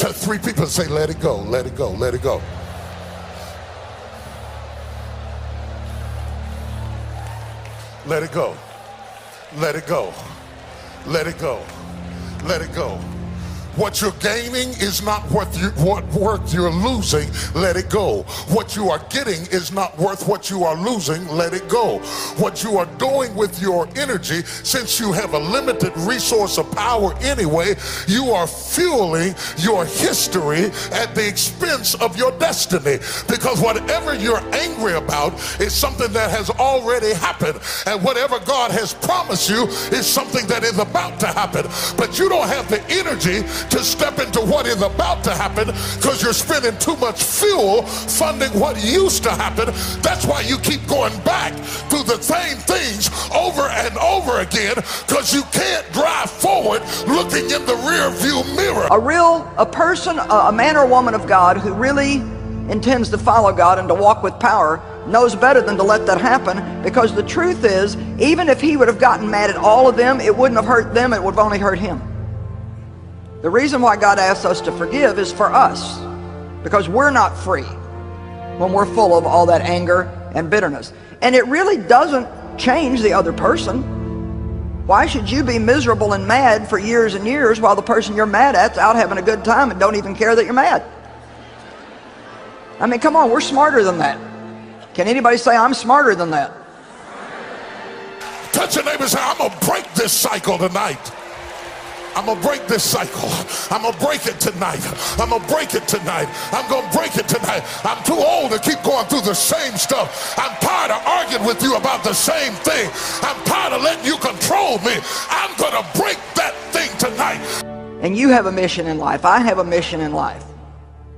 touch 3 people and say, let it go, let it go, let it go. Let it go. Let it go. Let it go. Let it go. What you're gaining is not worth worth you're losing. Let it go. What you are getting is not worth what you are losing. Let it go. What you are doing with your energy, since you have a limited resource of power anyway, you are fueling your history at the expense of your destiny. Because whatever you're angry about is something that has already happened. And whatever God has promised you is something that is about to happen. But you don't have the energy to step into what is about to happen because you're spending too much fuel funding what used to happen. That's why you keep going back to the same things over and over again, because you can't drive forward looking in the rear view mirror. A person, a man or woman of God who really intends to follow God and to walk with power knows better than to let that happen, because the truth is, even if he would have gotten mad at all of them, it wouldn't have hurt them, it would have only hurt him. The reason why God asks us to forgive is for us, because we're not free when we're full of all that anger and bitterness. And it really doesn't change the other person. Why should you be miserable and mad for years and years while the person you're mad at's out having a good time and don't even care that you're mad? I mean, come on, we're smarter than that. Can anybody say I'm smarter than that? Touch your neighbor and say, I'm gonna break this cycle tonight. I'm gonna break this cycle. I'm gonna break it tonight. I'm gonna break it tonight. I'm gonna break it tonight. I'm too old to keep going through the same stuff. I'm tired of arguing with you about the same thing. I'm tired of letting you control me. I'm gonna break that thing tonight. And you have a mission in life. I have a mission in life.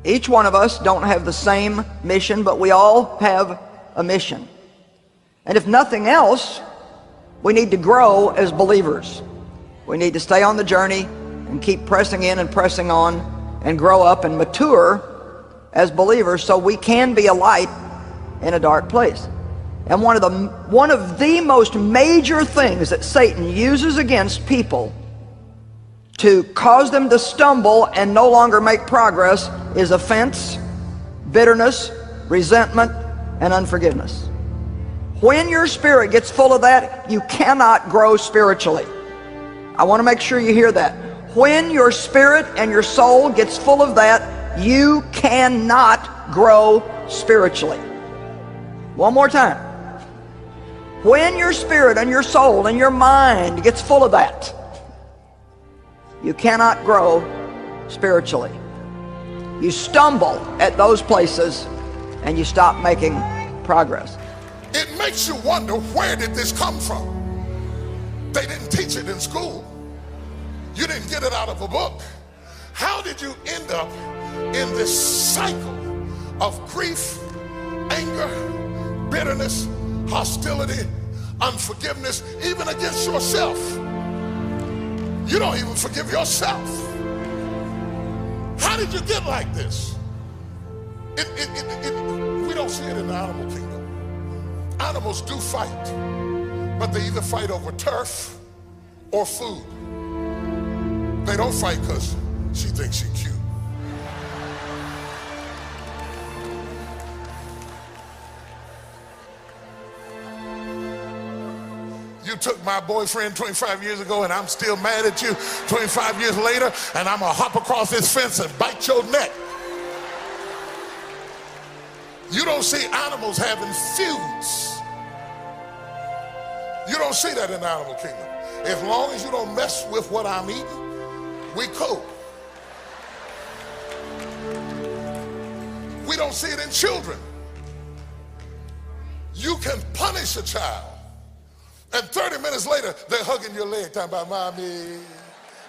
Each one of us don't have the same mission, but we all have a mission. And if nothing else, we need to grow as believers. We need to stay on the journey and keep pressing in and pressing on and grow up and mature as believers so we can be a light in a dark place. And one of the most major things that Satan uses against people to cause them to stumble and no longer make progress is offense, bitterness, resentment, and unforgiveness. When your spirit gets full of that, you cannot grow spiritually. I want to make sure you hear that. When your spirit and your soul gets full of that, you cannot grow spiritually. One more time. When your spirit and your soul and your mind gets full of that, you cannot grow spiritually. You stumble at those places and you stop making progress. It makes you wonder, where did this come from? They didn't teach it in school. You didn't get it out of a book. How did you end up in this cycle of grief, anger, bitterness, hostility, unforgiveness, even against yourself? You don't even forgive yourself. How did you get like this? We don't see it in the animal kingdom. Animals do fight, but they either fight over turf or food. They don't fight because she thinks she's cute. You took my boyfriend 25 years ago and I'm still mad at you 25 years later, and I'm gonna hop across this fence and bite your neck. You don't see animals having feuds. You don't see that in the animal kingdom. As long as you don't mess with what I'm eating, we cool. We don't see it in children. You can punish a child, and 30 minutes later, they're hugging your leg, talking about, Mommy,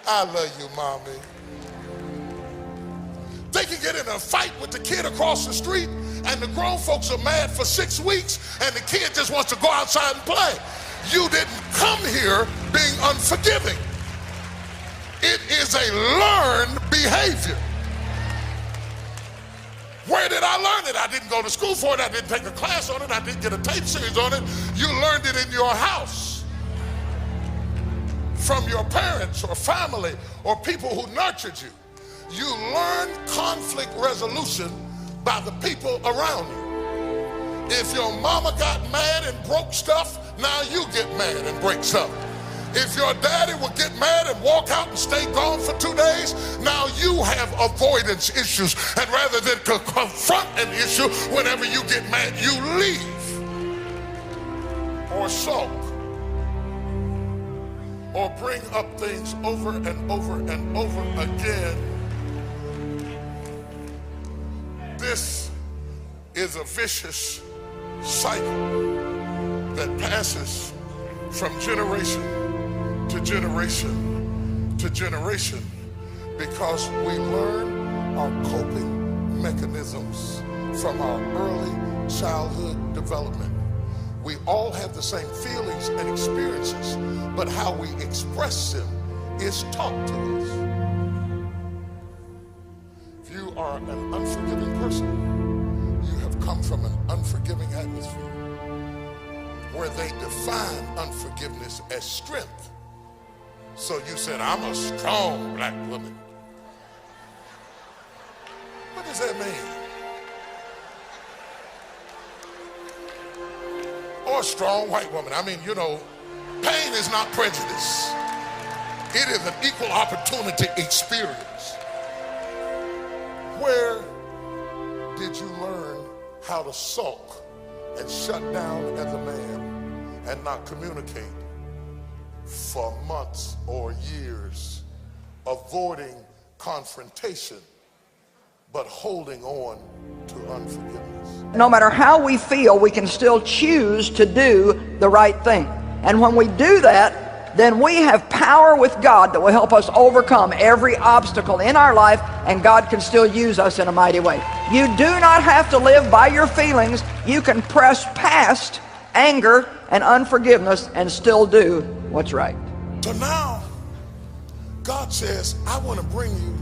I love you, Mommy. They can get in a fight with the kid across the street, and the grown folks are mad for 6 weeks, and the kid just wants to go outside and play. You didn't come here being unforgiving. It is a learned behavior. Where did I learn it? I didn't go to school for it. I didn't take a class on it. I didn't get a tape series on it. You learned it in your house from your parents or family or people who nurtured you. You learn conflict resolution by the people around you. If your mama got mad and broke stuff, now you get mad and break stuff. If your daddy would get mad and walk out and stay gone for 2 days, now you have avoidance issues. And rather than confront an issue, whenever you get mad, you leave or sulk or bring up things over and over and over again. This is a vicious cycle that passes from generation to generation to generation, because we learn our coping mechanisms from our early childhood development. We all have the same feelings and experiences, but how we express them is taught to us. If you are an unforgiving person, you have come from an unforgiving atmosphere where they define unforgiveness as strength. So you said, I'm a strong black woman. What does that mean? Or a strong white woman. I mean, you know, pain is not prejudice. It is an equal opportunity experience. Where did you learn how to sulk and shut down as a man and not communicate for months or years, avoiding confrontation but holding on to unforgiveness? No matter how we feel, we can still choose to do the right thing. And when we do that, then we have power with God that will help us overcome every obstacle in our life, and God can still use us in a mighty way. You do not have to live by your feelings. You can press past anger and unforgiveness and still do what's right. So now, God says, I want to bring you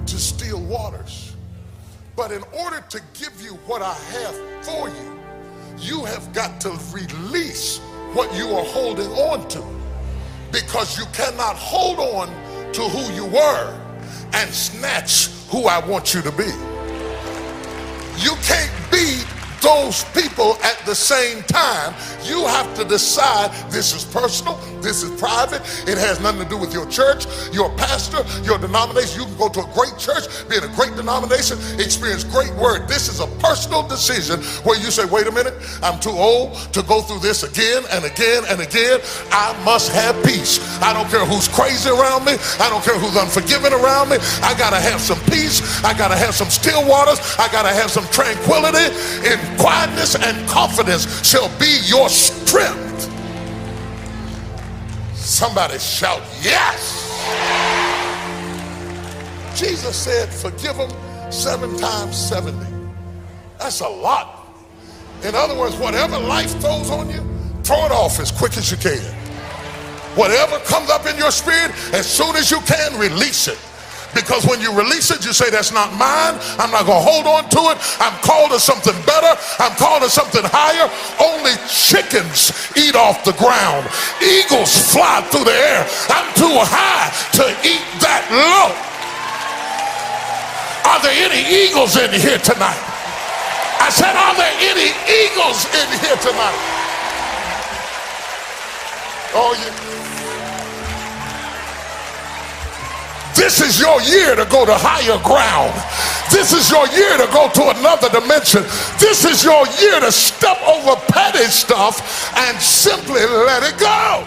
to still waters. But in order to give you what I have for you, you have got to release what you are holding on to. Because you cannot hold on to who you were and snatch who I want you to be. You can't be those people at the same time. You have to decide, this is personal, this is private, it has nothing to do with your church, your pastor, your denomination. You can go to a great church, be in a great denomination, experience great word. This is a personal decision where you say, wait a minute, I'm too old to go through this again and again and again. I must have peace. I don't care who's crazy around me. I don't care who's unforgiving around me. I gotta have some peace. I gotta have some still waters. I gotta have some tranquility. In quietness and confidence shall be your strength. Somebody shout yes. Jesus said, forgive them 7 times 70. That's a lot. In other words, whatever life throws on you, throw it off as quick as you can. Whatever comes up in your spirit, as soon as you can, release it. Because when you release it, you say, that's not mine. I'm not going to hold on to it. I'm called to something better. I'm called to something higher. Only chickens eat off the ground. Eagles fly through the air. I'm too high to eat that low. Are there any eagles in here tonight? I said, are there any eagles in here tonight? Oh, yeah. This is your year to go to higher ground. This is your year to go to another dimension. This is your year to step over petty stuff and simply let it go.